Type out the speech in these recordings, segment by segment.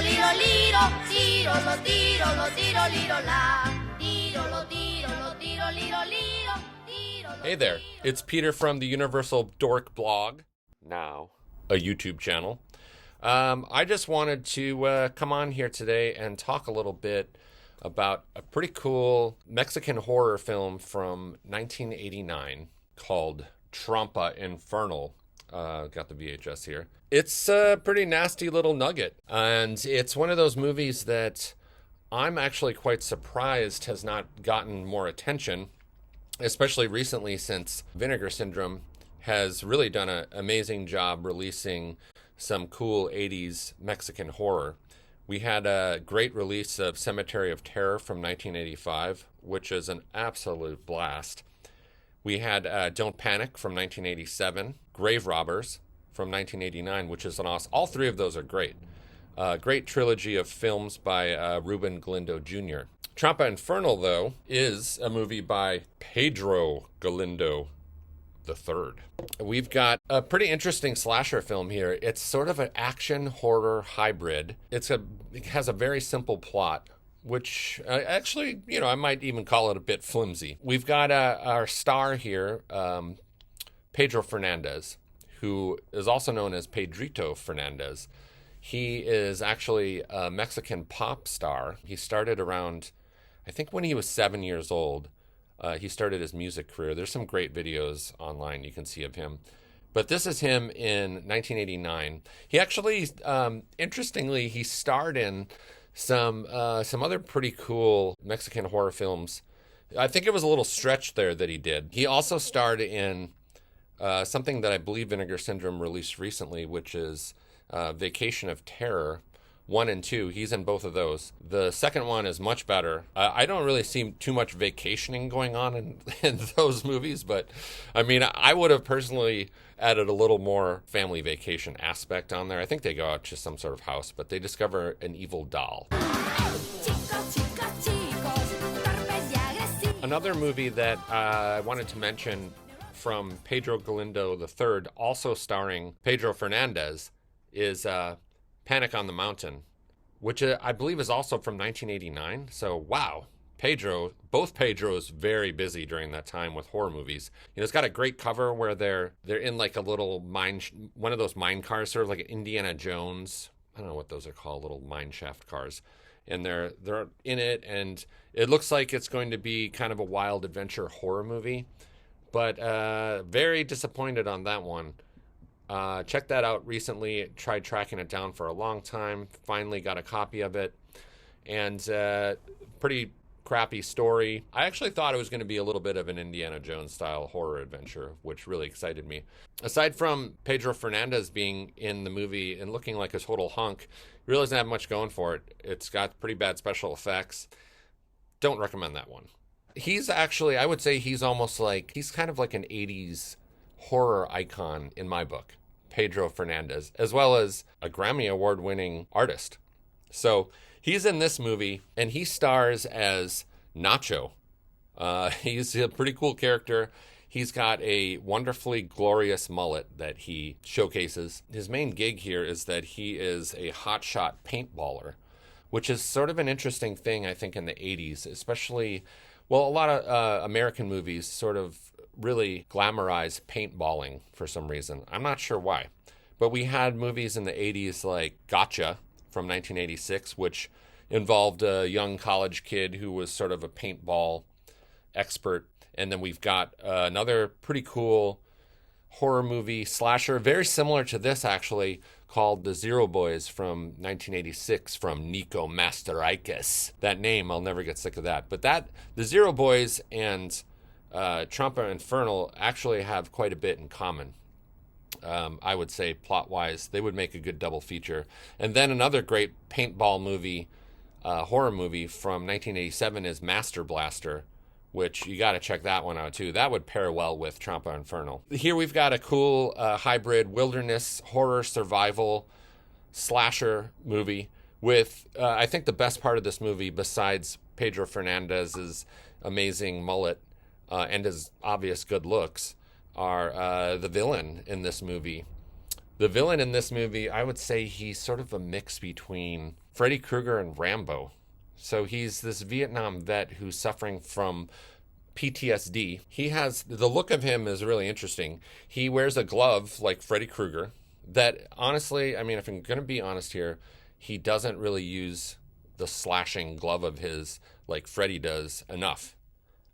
tiro, liro, liro, tiro, lo tiro, liro, la. Tiro, lo tiro, liro, liro, tiro. Hey there, it's Peter from the Universal Dork blog, now a YouTube channel. I just wanted to come on here today and talk a little bit about a pretty cool Mexican horror film from 1989 called TRAMPA INFERNAL. Got the VHS here. It's a pretty nasty little nugget, and it's one of those movies that I'm actually quite surprised has not gotten more attention, especially recently since Vinegar Syndrome has really done an amazing job releasing some cool 80s Mexican horror. We had a great release of Cemetery of Terror from 1985, which is an absolute blast. We had Don't Panic from 1987, Grave Robbers from 1989, which is an awesome. All three of those are great. Great trilogy of films by Ruben Galindo Jr. Trampa Infernal, though, is a movie by Pedro Galindo III. We've got a pretty interesting slasher film here. It's sort of an action horror hybrid. It has a very simple plot, which actually, I might even call it a bit flimsy. We've got our star here, Pedro Fernandez, who is also known as Pedrito Fernandez. He is actually a Mexican pop star. He started around, I think when he was 7 years old. He started his music career. There's some great videos online you can see of him. But this is him in 1989. He actually, interestingly, he starred in some other pretty cool Mexican horror films. I think it was a little stretch there that he did. He also starred in something that I believe Vinegar Syndrome released recently, which is Vacation of Terror 1 and 2. He's in both of those. The second one is much better. I don't really see too much vacationing going on in those movies, but I mean, I would have personally added a little more family vacation aspect on there. I think they go out to some sort of house, but they discover an evil doll. Another movie that I wanted to mention from Pedro Galindo III, also starring Pedro Fernandez, is Panic on the Mountain, which I believe is also from 1989. So, wow, both Pedros very busy during that time with horror movies. It's got a great cover where they're in like a little one of those mine cars, sort of like Indiana Jones. I don't know what those are called, little mine shaft cars. And they're in it, and it looks like it's going to be kind of a wild adventure horror movie. But very disappointed on that one. Checked that out recently, tried tracking it down for a long time, finally got a copy of it, and pretty crappy story. I actually thought it was going to be a little bit of an Indiana Jones style horror adventure, which really excited me. Aside from Pedro Fernandez being in the movie and looking like a total hunk, it really doesn't have much going for it. It's got pretty bad special effects. Don't recommend that one. He's actually, I would say he's kind of like an 80s horror icon in my book, Pedro Fernandez, as well as a Grammy Award-winning artist. So he's in this movie, and he stars as Nacho. He's a pretty cool character. He's got a wonderfully glorious mullet that he showcases. His main gig here is that he is a hotshot paintballer, which is sort of an interesting thing, I think, in the 80s, especially, well, a lot of American movies sort of really glamorize paintballing for some reason. I'm not sure why. But we had movies in the 80s like Gotcha from 1986, which involved a young college kid who was sort of a paintball expert. And then we've got another pretty cool horror movie slasher, very similar to this actually, called The Zero Boys from 1986 from Nico Masterikis. That name, I'll never get sick of that. But The Zero Boys and Trampa Infernal actually have quite a bit in common. I would say plot-wise, they would make a good double feature. And then another great paintball movie, horror movie from 1987 is Master Blaster, which you got to check that one out too. That would pair well with Trampa Infernal. Here we've got a cool hybrid wilderness horror survival slasher movie with, I think the best part of this movie, besides Pedro Fernandez's amazing mullet and his obvious good looks, are the villain in this movie, The villain in this movie, I would say he's sort of a mix between Freddy Krueger and Rambo. So he's this Vietnam vet who's suffering from PTSD. The look of him is really interesting. He wears a glove like Freddy Krueger that, honestly, I mean, if I'm going to be honest here, he doesn't really use the slashing glove of his like Freddy does enough.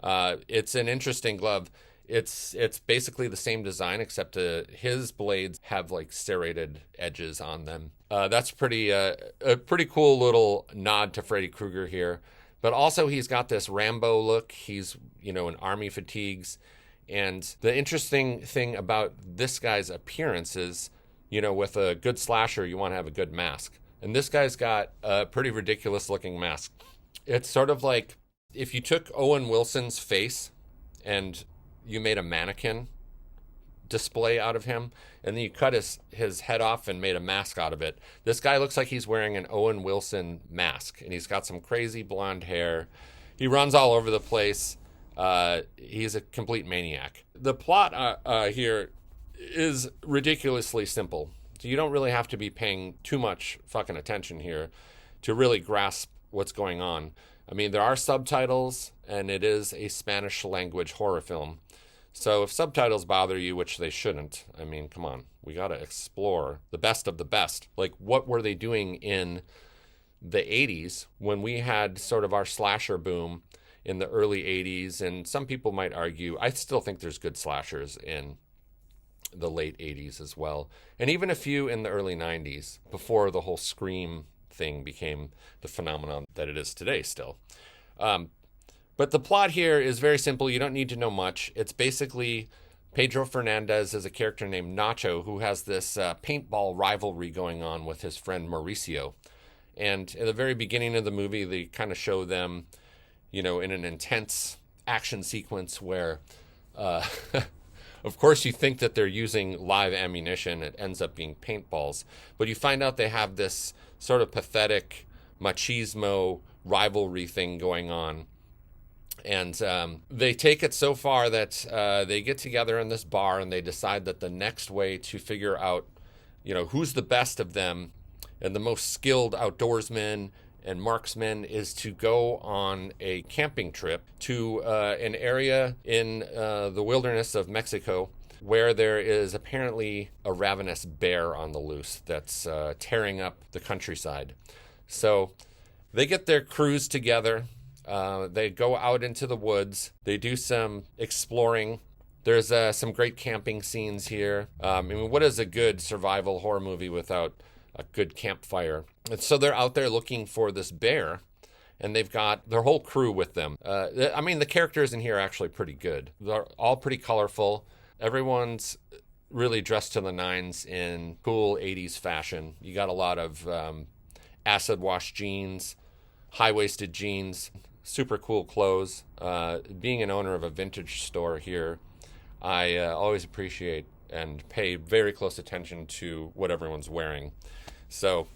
It's an interesting glove. It's basically the same design, except his blades have like serrated edges on them. That's a pretty cool little nod to Freddy Krueger here. But also he's got this Rambo look. He's, in army fatigues. And the interesting thing about this guy's appearance is, with a good slasher, you want to have a good mask. And this guy's got a pretty ridiculous looking mask. It's sort of like if you took Owen Wilson's face and you made a mannequin display out of him, and then you cut his head off and made a mask out of it. This guy looks like he's wearing an Owen Wilson mask, and he's got some crazy blonde hair. He runs all over the place. He's a complete maniac. The plot here is ridiculously simple. So you don't really have to be paying too much fucking attention here to really grasp what's going on. I mean, there are subtitles, and it is a Spanish language horror film. So if subtitles bother you, which they shouldn't, I mean, come on, we got to explore the best of the best. Like, what were they doing in the 80s when we had sort of our slasher boom in the early 80s? And some people might argue, I still think there's good slashers in the late 80s as well. And even a few in the early 90s, before the whole Scream thing became the phenomenon that it is today still. But the plot here is very simple. You don't need to know much. It's basically Pedro Fernandez is a character named Nacho who has this paintball rivalry going on with his friend Mauricio. And at the very beginning of the movie, they kind of show them, in an intense action sequence where, of course, you think that they're using live ammunition. It ends up being paintballs. But you find out they have this sort of pathetic machismo rivalry thing going on. And they take it so far that they get together in this bar and they decide that the next way to figure out, who's the best of them and the most skilled outdoorsmen and marksmen is to go on a camping trip to an area in the wilderness of Mexico where there is apparently a ravenous bear on the loose that's tearing up the countryside. So they get their crews together. They go out into the woods. They do some exploring. There's some great camping scenes here. I mean, what is a good survival horror movie without a good campfire? And so they're out there looking for this bear, and they've got their whole crew with them. I mean, the characters in here are actually pretty good. They're all pretty colorful. Everyone's really dressed to the nines in cool 80s fashion. You got a lot of acid wash jeans, high-waisted jeans, super cool clothes. Being an owner of a vintage store here, I always appreciate and pay very close attention to what everyone's wearing. So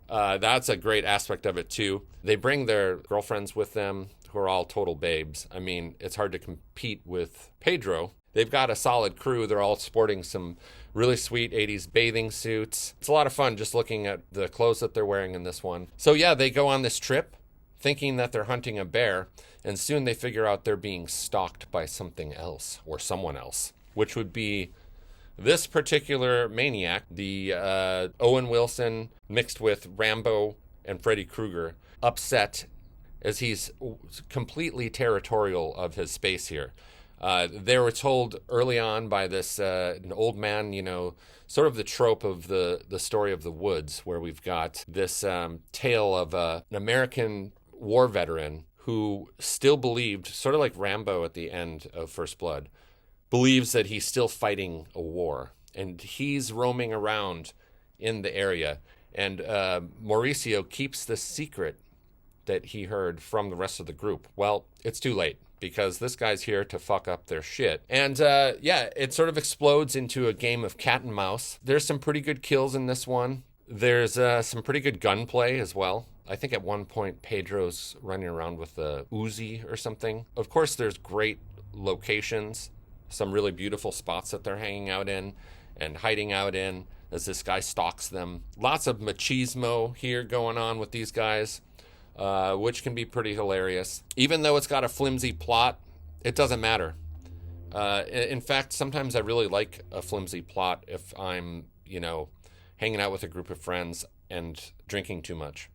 that's a great aspect of it too. They bring their girlfriends with them who are all total babes. I mean, it's hard to compete with Pedro. They've got a solid crew. They're all sporting some really sweet 80s bathing suits. It's a lot of fun just looking at the clothes that they're wearing in this one. So yeah, they go on this trip thinking that they're hunting a bear, and soon they figure out they're being stalked by something else or someone else, which would be this particular maniac, the Owen Wilson mixed with Rambo and Freddy Krueger, upset as he's completely territorial of his space here. They were told early on by this an old man, sort of the trope of the story of the woods, where we've got this tale of an American war veteran who still believed, sort of like Rambo at the end of First Blood, believes that he's still fighting a war. And he's roaming around in the area. And Mauricio keeps the secret that he heard from the rest of the group. Well, it's too late, because this guy's here to fuck up their shit. And it sort of explodes into a game of cat and mouse. There's some pretty good kills in this one. There's some pretty good gunplay as well. I think at one point Pedro's running around with a Uzi or something. Of course, there's great locations, some really beautiful spots that they're hanging out in and hiding out in. as this guy stalks them. Lots of machismo here going on with these guys, which can be pretty hilarious. Even though it's got a flimsy plot, it doesn't matter. In fact, sometimes I really like a flimsy plot if I'm, hanging out with a group of friends and drinking too much,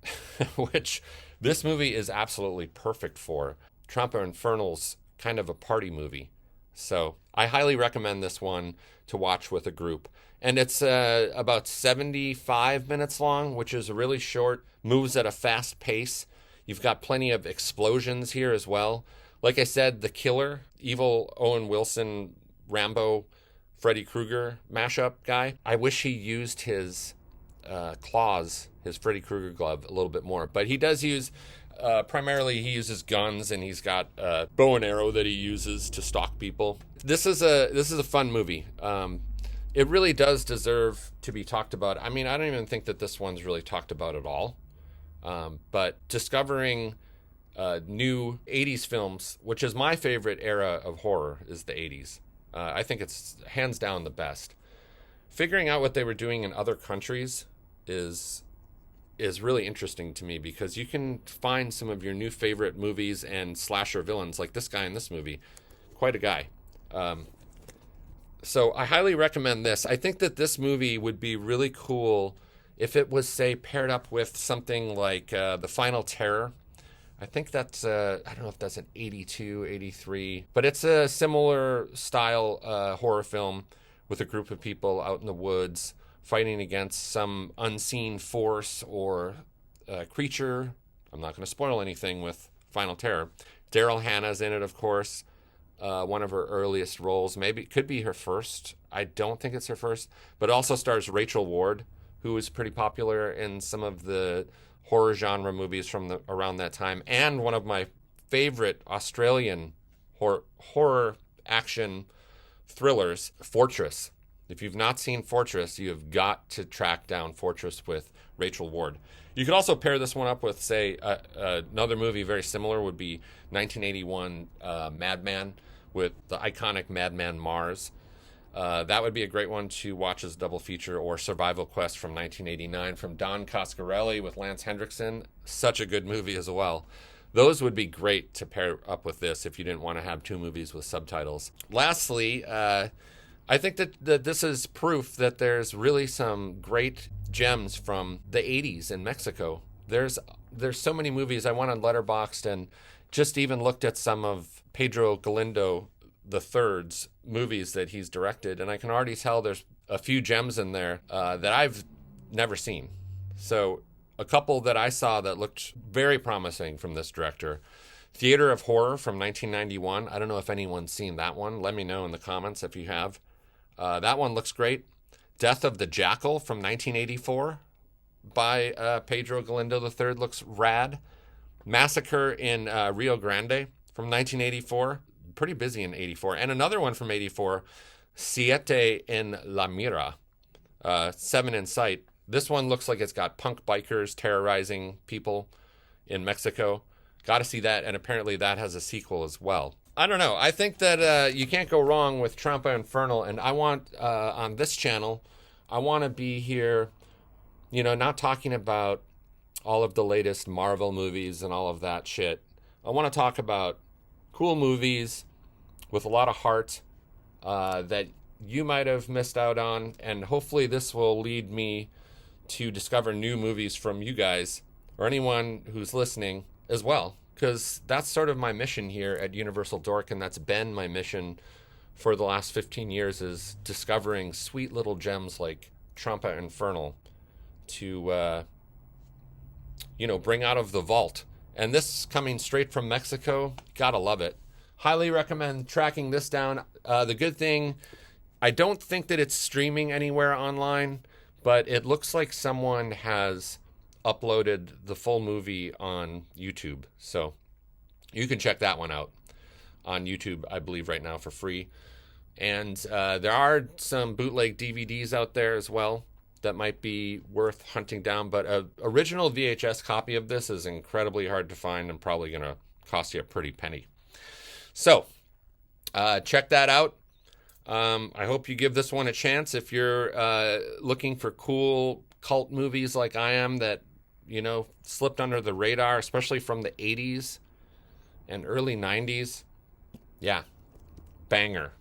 which this movie is absolutely perfect for. Trampa Infernal's kind of a party movie. So I highly recommend this one to watch with a group. And it's about 75 minutes long, which is really short, moves at a fast pace. You've got plenty of explosions here as well. Like I said, the killer, evil Owen Wilson, Rambo, Freddy Krueger mashup guy, I wish he used his claws, his Freddy Krueger glove, a little bit more. But he does use, primarily he uses guns, and he's got a bow and arrow that he uses to stalk people. This is a fun movie. It really does deserve to be talked about. I mean, I don't even think that this one's really talked about at all. But discovering new 80's films, which is my favorite era of horror, is the 80's. I think it's hands down the best. Figuring out what they were doing in other countries is really interesting to me, because you can find some of your new favorite movies and slasher villains, like this guy in this movie. Quite a guy. So I highly recommend this. I think that this movie would be really cool if it was, say, paired up with something like The Final Terror. I think that's, I don't know if that's an 82, 83, but it's a similar style horror film with a group of people out in the woods fighting against some unseen force or creature. I'm not going to spoil anything with Final Terror. Daryl Hannah's in it, of course. One of her earliest roles. Maybe it could be her first. I don't think it's her first. But it also stars Rachel Ward, who was pretty popular in some of the horror genre movies from around that time. And one of my favorite Australian horror action thrillers, Fortress. If you've not seen Fortress, you have got to track down Fortress with Rachel Ward. You could also pair this one up with, say, another movie very similar would be 1981 Madman, with the iconic Madman Mars. That would be a great one to watch as a double feature, or Survival Quest from 1989 from Don Coscarelli with Lance Hendrickson. Such a good movie as well. Those would be great to pair up with this if you didn't want to have two movies with subtitles. Lastly, I think that this is proof that there's really some great gems from the 80's in Mexico. There's so many movies. I went on Letterboxd and just even looked at some of Pedro Galindo III's movies that he's directed, and I can already tell there's a few gems in there that I've never seen. So a couple that I saw that looked very promising from this director. Theater of Horror from 1991. I don't know if anyone's seen that one. Let me know in the comments if you have. That one looks great. Death of the Jackal from 1984 by Pedro Galindo III looks rad. Massacre in Rio Grande from 1984. Pretty busy in 84. And another one from 84, Siete en la Mira, 7 in Sight. This one looks like it's got punk bikers terrorizing people in Mexico. Got to see that, and apparently that has a sequel as well. I don't know. I think that you can't go wrong with Trampa Infernal, and I want, on this channel, I want to be here, not talking about all of the latest Marvel movies and all of that shit. I want to talk about cool movies with a lot of heart that you might have missed out on, and hopefully this will lead me to discover new movies from you guys or anyone who's listening as well, because that's sort of my mission here at Universal Dork, and that's been my mission for the last 15 years, is discovering sweet little gems like Trampa Infernal to bring out of the vault. And this coming straight from Mexico, gotta love it. Highly recommend tracking this down. The good thing, I don't think that it's streaming anywhere online, but it looks like someone has uploaded the full movie on YouTube. So you can check that one out on YouTube, I believe, right now for free. And there are some bootleg DVDs out there as well that might be worth hunting down. But an original VHS copy of this is incredibly hard to find and probably going to cost you a pretty penny. So check that out. I hope you give this one a chance if you're looking for cool cult movies like I am that, slipped under the radar, especially from the 80s and early 90s. Yeah, banger.